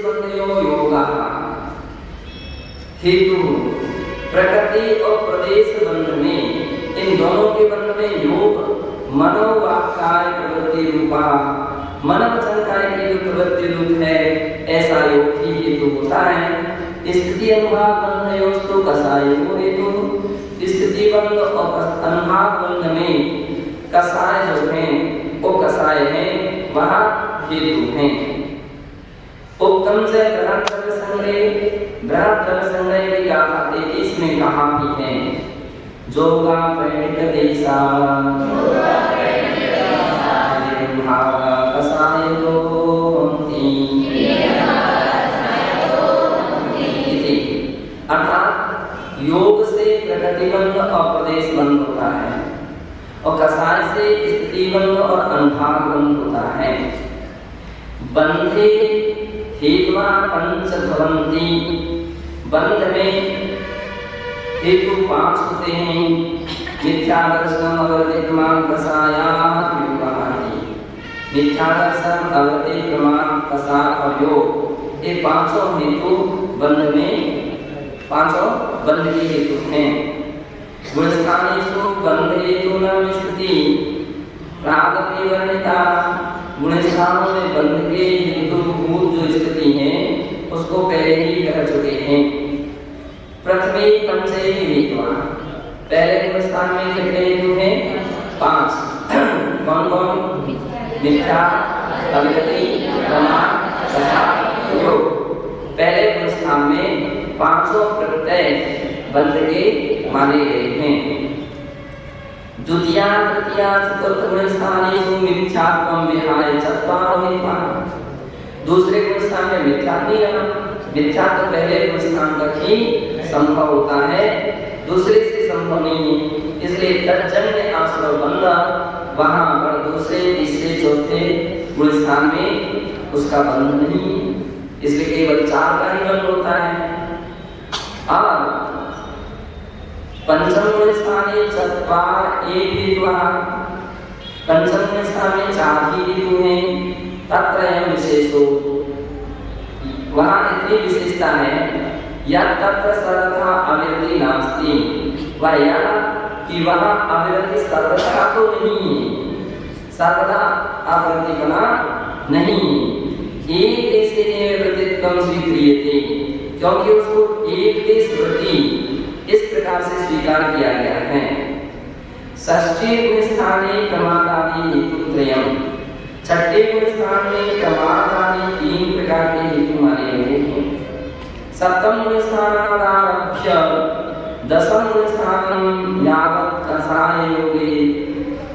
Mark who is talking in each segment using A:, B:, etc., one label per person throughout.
A: बंधयो योगा हेतु प्रकृति और प्रदेश बंध में, इन दोनों के बंध में योग मनोवाक्काय प्रवृत्ति रूपा, मन वचन काय की जो प्रवृत्ति रूप है ऐसा योग ही हेतु होता है। स्थिति अनुभाव बंधयोस्तु कषायो हेतु, स्थिति बंध और अनुभाव बंध में कषाय जो है वो कषाय है, वह हेतु है। उत्तम से बृहत् धर्म संग्रह की गाथा 33 में कहा भी है, जोगा प्रणित देशा कषाय अर्थात योग से प्रकृति बंध और प्रदेश बंध होता है और कषाय से स्थिति बंध और अनुभाव बंध होता है। बंधे हेतुआ पंच भवन्ति, बंध में हेतु 5 होते हैं। मिथ्या दर्शन अवृत्ति प्रमाण कषायाः विवाहादि, मिथ्या दर्शन अवृत्ति प्रमाण कषाय और योग, ये 5 हेतु बंध में 5 बंध के हेतु हैं। गुणस्थानेषु बंध हेतु न विस्तृति प्रागपि वर्णिता, गुणस्थानों में बंध के हेतुभूत जो स्थिति है उसको पहले ही कह चुके हैं। प्रथमे पंचे हेतु, पहले गुणस्थान में कितने हेतु हैं? 5। कौन कौन? मिथ्या, अविरति, प्रमाण, कषाय, योग। पहले गुणस्थान में 500 प्रत्यय बंध के माने गए हैं। द्वितीया तृतीया चतुर्थ गुणस्थानेषु मिथ्यात्वं विहाय चत्वारो हेतवः, दूसरे गुणस्थान में मिथ्या नहीं है, मिथ्या तो पहले गुणस्थान तक ही संभव होता है, दूसरे से संभव नहीं है। इसलिए तज्जन्य आश्रय बंध वहां पर दूसरे तीसरे चौथे गुणस्थान में उसका बंध नहीं, इसलिए केवल 4 का ही बंध होता है। और पंचम गुणस्थाने चत्वार एक हेतुः, पंचम गुणस्थान में 4 ही हेतु हैं। तत्रयं विशेषो, वहाँ इतनी विशेषता है, या तत्र सर्वथा अविरति नास्ति, वह यह कि वहाँ अविरति सर्वथा तो नहीं है, सर्वथा अविरति बना नहीं, एक ऐसे वृत्तित्वं स्वीक्रियते, क्योंकि उसको एक देश वृत्ति इस प्रकार से स्वीकार किया गया है। षष्ठी गुणस्थाने प्रमादादि हेतुत्रयम्, छठे गुणस्थान में प्रमादादि 3 प्रकार के हेतु माने गए हैं। सप्तम गुणस्थानादारभ्य दशम गुणस्थानं यावत् कषाय योगे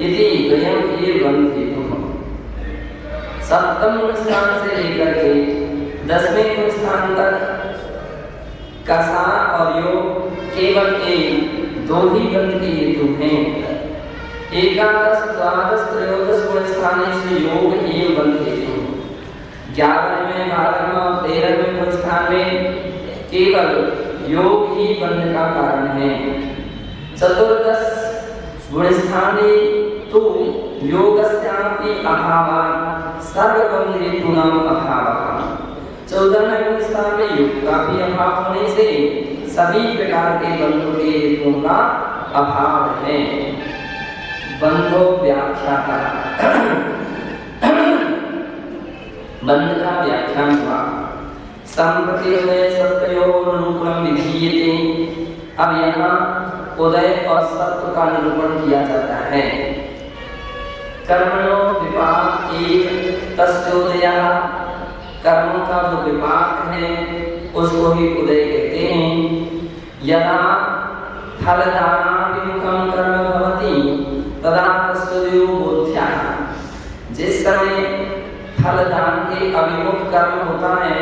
A: इति द्वयम् एव हेतुः। सप्तम गुणस्थान से लेकर के 10वें गुणस्थान तक कषाय और योग केवल 2 ही बंध के हेतु हैं। एकादश, द्वादश, त्रयोदश गुणस्थानेषु योग एव बंध हेतु। 11वें, 12वें और 13वें गुणस्थान में केवल योग ही बंध का कारण है। चतुर्दश गुणस्थाने तो योगस्यापि अभावात् सर्वबंध हेतूनां अभावः। 14वें गुणस्थान में योग का भी अभाव होने से सभी प्रकार के बंधों के हेतुओं का अभाव है। बंधो व्याख्या का बंध का व्याख्यान हुआ। संप्रति उदय सत्वयोः निरूपणं विधीयते, अब यहाँ उदय और सत्व का निरूपण किया जाता है। कर्मणो विपाक एक तस्योदयः, कर्मों का जो विपाक है उसको ही उदय कहते हैं। यदा फलदानाभिमुखं कर्म भवति तदा तस्योदयो बोध्यः, जिस समय फलदान के अभिमुख कर्म होता है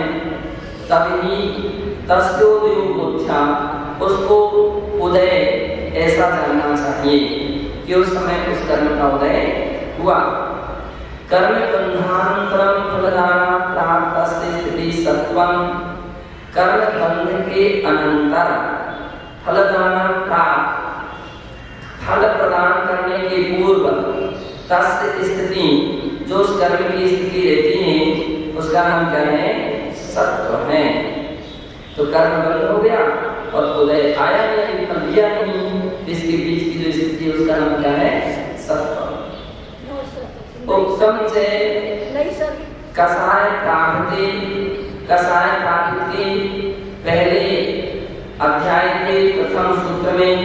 A: तभी तस्योदयो बोध्यः, उसको उदय ऐसा जानना चाहिए कि उस समय उस कर्म का उदय हुआ। कर्म बंधानंतरम फलदानात् प्राप्तस्य स्थिति सत्वं, कर्म बंध के अनंतर फलदान प्राप्त, फल प्रदान करने के पूर्व तस्य स्थिति, जो उस कर्म की स्थिति रहती है उसका नाम क्या है? सत्व है। तो कर्म बंद हो गया और उदय आया नहीं, फल दिया नहीं, इसके बीच की जो स्थिति है उसका नाम क्या है? सत्व। उपसम से कसाय प्राकृति पहले अध्याय के प्रथम सूत्र में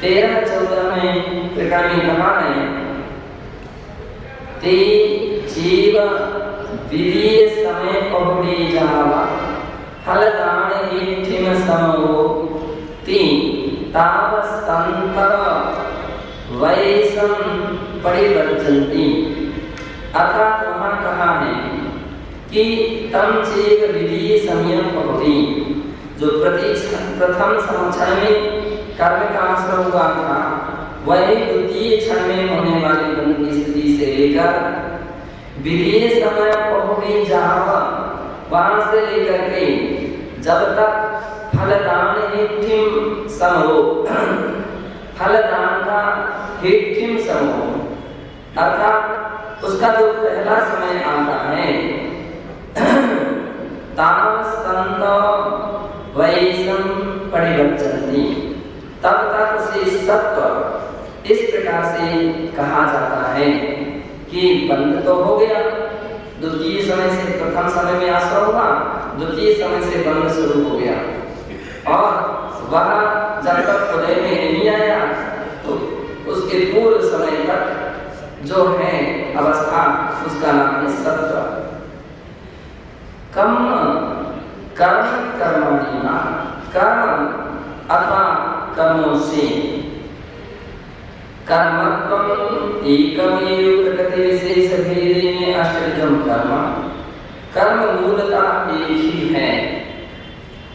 A: 13-14 में प्रकरण में कहा है, ते जीव विधि समय पहुड़ी जावा फलदान हेठिम समो तीन ताव संतर वैसम परिवर्तन्ति। अर्थात वहाँ कहा है कि तम चेव विधि समय पहुड़ी, जो प्रथम क्षण में कर्म का आश्रय हुआ था, वही द्वितीय क्षण में होने वाली बंध की स्थिति से लेकर विधि समय पहुड़ी जावा, वहां से लेकर के जब तक फलदान हेठिम समो, फलदान का हेठिम समो, अर्थात उसका जो पहला समय आता है, ताव संत वैसम परिवर्तन्ति, तब तक उसे सत्व इस प्रकार से कहा जाता है कि बंध तो हो गया, द्वितीय समय से प्रथम समय में आश्रय हुआ, द्वितीय समय से बंध शुरू हो गया, और वह जब तक उदय में नहीं आया तो उसके पूर्व समय तक जो है अवस्था, उसका नाम है सत्व। कर्म कर्मणि, कर्म अथवा कर्मों से, कर्मत्वम एकमेव प्रकृति विशेष भेदेन अष्टविधम कर्म, कर्म मूलतः एक ही है।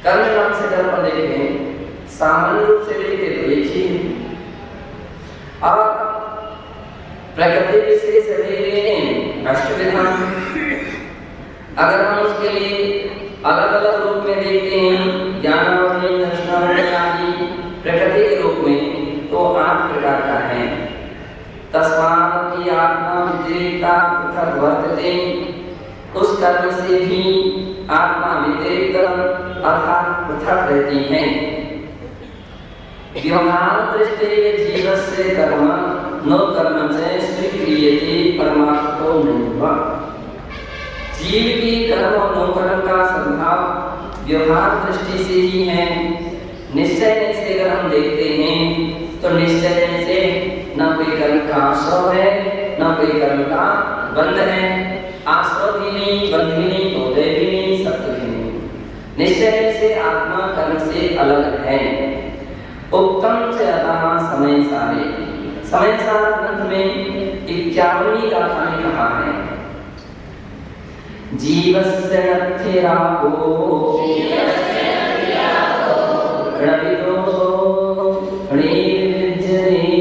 A: कर्म नाम से कर्म देखें सामान्य रूप से देखें तो एक ही है, और प्रकृति विशेष भेदेन अष्टविधम, अगर हम उसके लिए अलग अलग रूप में देखते हैं, ज्ञानावधि, दर्शनावधि आदि प्रकृति के रूप में, तो 8 प्रकार का है। तस्मात् आत्मा व्यतिरेका पृथक वर्तते, उस कर्म से भी आत्मा व्यतिरिक्त अर्थात पृथक रहती है। व्यवहार दृष्टि जीवस्य कर्म न कर्म से स्वीक्रियते परमात्मो नैव, जीव की कर्म और नो कर्म का स्वभाव व्यवहार दृष्टि से ही है। निश्चय से अगर हम देखते हैं तो निश्चय से न कोई कर्म का आश्रय है, न कोई कर्म का बंध है, आश्रय भी नहीं, बंध भी नहीं, उदय भी नहीं, सत्य भी नहीं। निश्चय से आत्मा कर्म से अलग है। उत्तम से अतः समय सारे, समय सार ग्रंथ में 51वीं गाथा में कहा है, जीवस्य नथिरापो णविदोषो णिर्विज्यते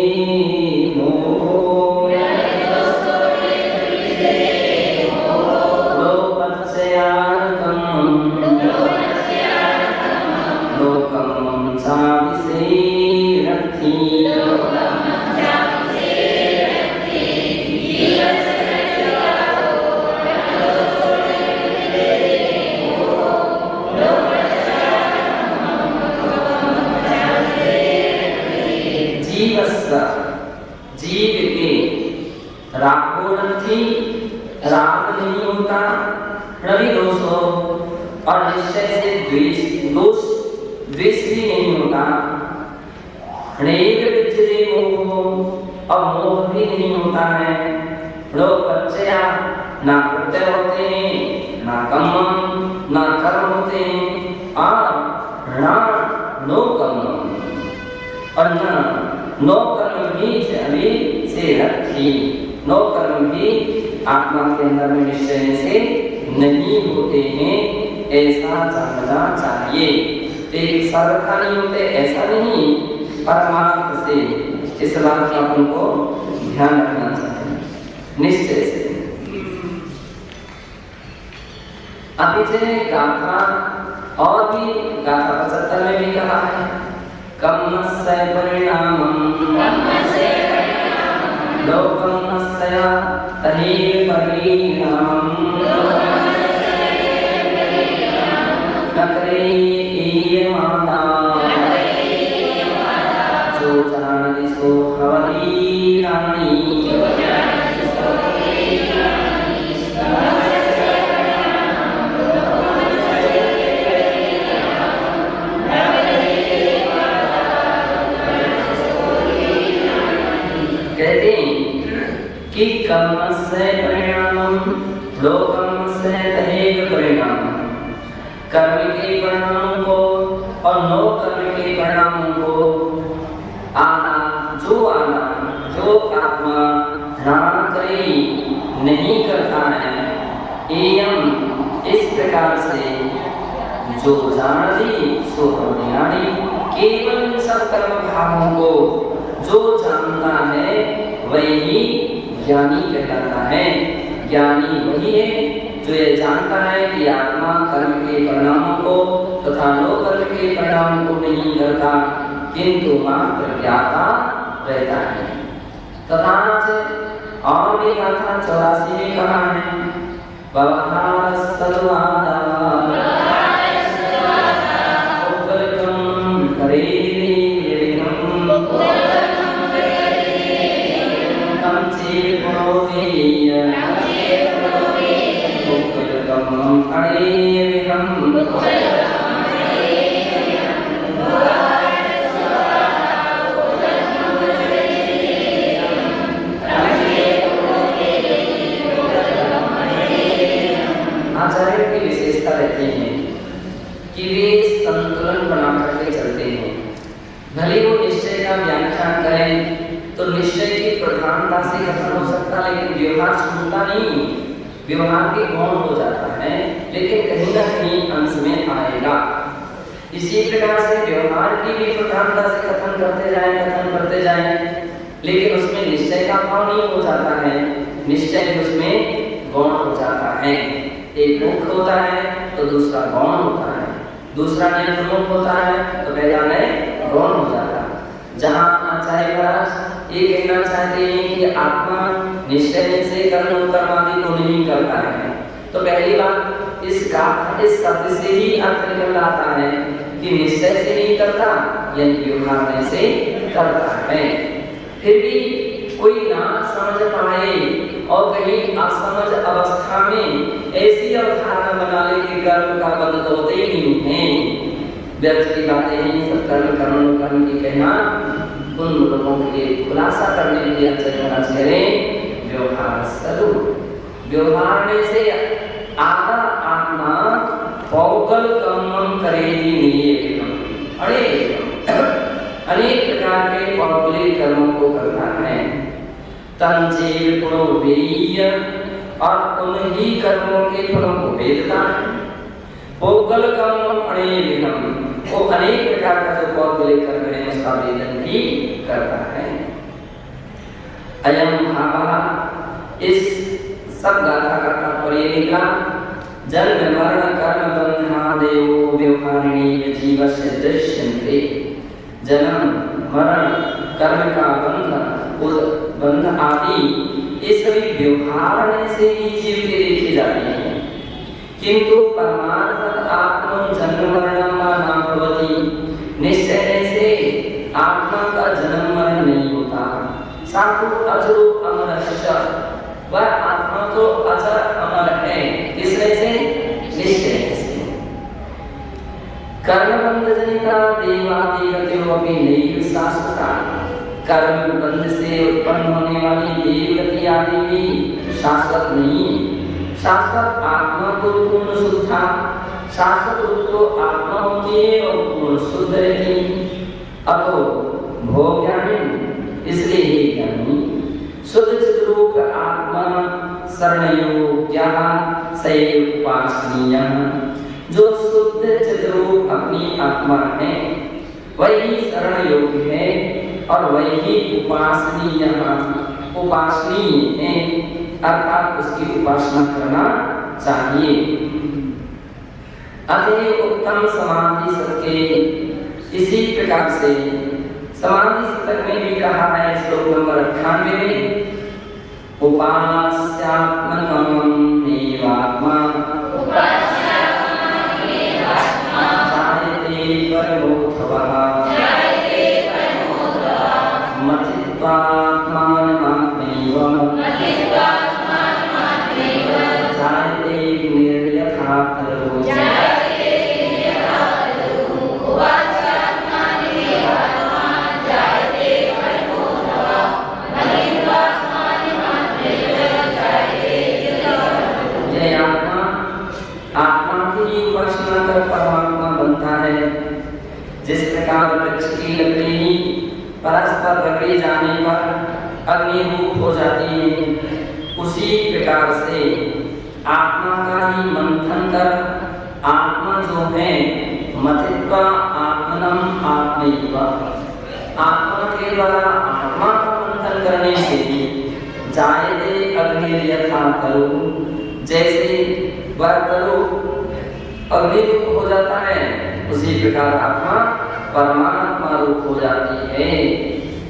A: लोकं चाविसे रथि। जीव के रागोरथी, राग नहीं होता, रवि दोष हो, और निश्चय से द्वेष भी नहीं होता, और मोह भी नहीं होता है। लोग बच्चे ना प्रत्यय होते हैं, ना कर्म, ना कर्म होते हैं, और ना नो कर्म, और ना नो कर्म भी से रखी, नो कर्म भी आत्मा के अंदर में निश्चय से नहीं होते हैं, ऐसा जानना चाहिए। एक सर्वथा नहीं होते ऐसा नहीं, परमार्थ से, इस बात का अपन को ध्यान रखना चाहिए निश्चय से। अभी से गाथा और भी गाथा 75 में भी कहा है, कर्मस्य परिणामं लोकमस्य तहि परिणामं एयमाना जो जाने सो हवरी रानी। कहते हैं कि कर्मस्य परिणामं लोकस्य तदेव परिणामम्। कर्म के परिणामों को और नो कर्म के परिणामों को आना जो आत्मा ध्यान नहीं करता है, एयम इस प्रकार से जो जानी सो ज्ञानी, केवल सब कर्म भावों को जो जानता है वही ज्ञानी कहलाता है। ज्ञानी वही है जो ये जानता है कि आत्मा कर्म के परिणामों को तथा नो कर्म के परिणामों को नहीं करता, किंतु मात्र ज्ञाता रहता है। तथा और भी गाथा 84 में कहा है, व्यवहार सद्वादा उपकल्पम करेदिनियम तंचे पुरोवेय उपकल्पम अणेविहम। आचार्य की विशेषता रहती है कि वे संतुलन बना करके चलते हैं। भले वो निश्चय का व्याख्यान करें तो निश्चय की प्रधानता से कथन हो सकता, लेकिन व्यवहार छूटता नहीं, व्यवहार के गौण हो जाता है, लेकिन कहीं ना कहीं अंश में आएगा। इसी प्रकार से व्यवहार की भी प्रधानता से कथन करते जाएं, लेकिन उसमें निश्चय का भाव नहीं हो जाता है, निश्चय उसमें गौण हो जाता है। एक मुख्य होता है तो दूसरा गौण होता है, दूसरा निर्मुख होता है तो पहला में गौण हो जाता है। जहाँ आचार्य महाराज ये कहना चाहते हैं कि आत्मा निश्चय से कर्म कर्मादि को नहीं करता है, तो पहली बात इस शब्द से ही अर्थ निकल आता है कि निश्चय से नहीं करता यानी व्यवहार से करता है। फिर भी कोई ना समझ पाए और कहीं असमझ अवस्था में ऐसी अवधारणा बना ले कि कर्म का बंध तो होते ही नहीं है, व्यर्थ की बातें हैं, सब कर्म की कहना उन लोगों के लिए खुलासा करने के लिए व्यवहार स्वरूप व्यवहार में से आधा आत्मा पौगल कर्म करेगी अनेक प्रकार के पौगलिक कर्मों को करता है। तंचेव गुणो वेय और उन्हीं कर्मों के फलों को वेदता है। पौगल कर्म अनेकम वो अनेक प्रकार का जो पौगलिक कर्म है उसका वेदन भी करता है। अयम भावा इस सब गाथा का तात्पर्य निकला जन्म मरण कर्म बंधनादेव व्यवहारिणी जीवस्य दृश्यन्ते। जन्म मरण कर्म का बंध आदि ये सभी व्यवहार से ही जीव के देखे जाते हैं, किंतु परमार्थ आत्मा जन्म मरण न भवति। निश्चय से आत्मा का जन्म मरण नहीं होता। साधु अजरो अमरश्च वह आत्मा तो अजर अमर है, किसने से? निश्चय से। कर्मबंध जनिता देवादिगतियों नैव शाश्वता। कर्म बंध से उत्पन्न होने वाली देवगति आदि भी शाश्वत नहीं। शाश्वत आत्मा को पूर्ण शुद्धा, शाश्वत रूप तो आत्मा होती है और पूर्ण शुद्ध रहती है। अतो भोग्यानि इसलिए ही ज्ञानी शुद्ध चिद्रूप आत्मा शरणयोग्यः सैव उपासनीयः। जो शुद्ध चिद्रूप अपनी आत्मा है वही शरण योग्य है और वही उपासनीय है, अर्थात उसकी उपासना करना चाहिए। अतः उत्तम समाधि सबके इसी प्रकार से समाधि शतक में भी कहा है श्लोक नंबर 98 में उपास्यात्मकं नैवात्मा परस्पर रगड़ी जाने पर अग्नि रूप हो जाती है, उसी प्रकार से आत्मा का ही मंथन कर आत्मा जो है मथित्वा आत्मनम आत्मैव, आत्मा के द्वारा आत्मा का मंथन करने से जायते अग्नि यथा तरु, जैसे वह तरु अग्नि रूप हो जाता है उसी प्रकार आत्मा परमात्मा रूप हो जाती है।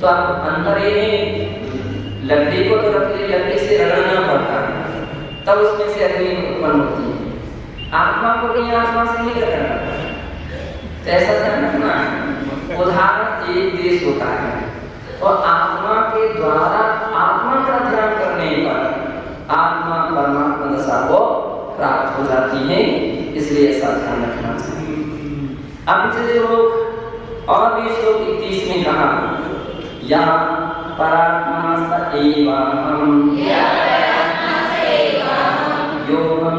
A: तो आप अंतर ये लकड़ी को तो लकड़ी से रगड़ना पड़ता है, तब उसमें से अग्नि उत्पन्न होती है। आत्मा को भी आत्मा से नहीं रगड़ना पड़ता। ऐसा ध्यान रखना। उदाहरण एक देश होता है और आत्मा के द्वारा आत्मा का ध्यान करने पर आत्मा परमात्मा दशा को प्राप्त हो जाती है, इसलिए ऐसा ध्यान रखना चाहिए। अब चले लोग और भी श्लोक 31 में कहा या परात्मा स एवाहम् यो हम